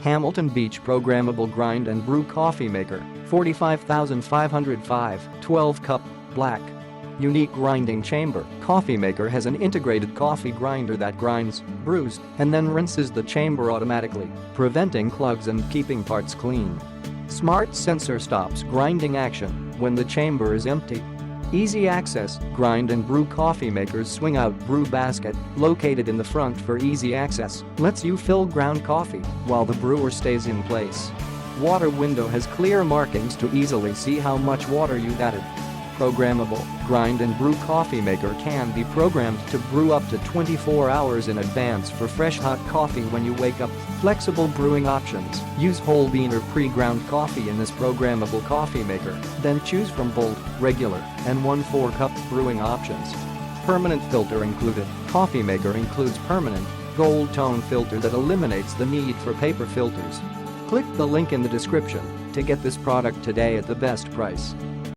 Hamilton Beach Programmable Grind and Brew Coffee Maker, 45,505, 12-cup, black. Unique grinding chamber. Coffee maker has an integrated coffee grinder that grinds, brews, and then rinses the chamber automatically, preventing clogs and keeping parts clean. Smart sensor stops grinding action when the chamber is empty. Easy access. Grind and brew coffee maker's swing-out brew basket, located in the front for easy access, lets you fill ground coffee while the brewer stays in place. Water window has clear markings to easily see how much water you've added. Programmable. Grind and brew coffee maker can be programmed to brew up to 24 hours in advance for fresh hot coffee when you wake up. Flexible brewing options. Use whole bean or pre-ground coffee in this programmable coffee maker, then choose from bold, regular, and 1 4-cup brewing options. Permanent filter included. Coffee maker includes permanent, gold tone filter that eliminates the need for paper filters. Click the link in the description to get this product today at the best price.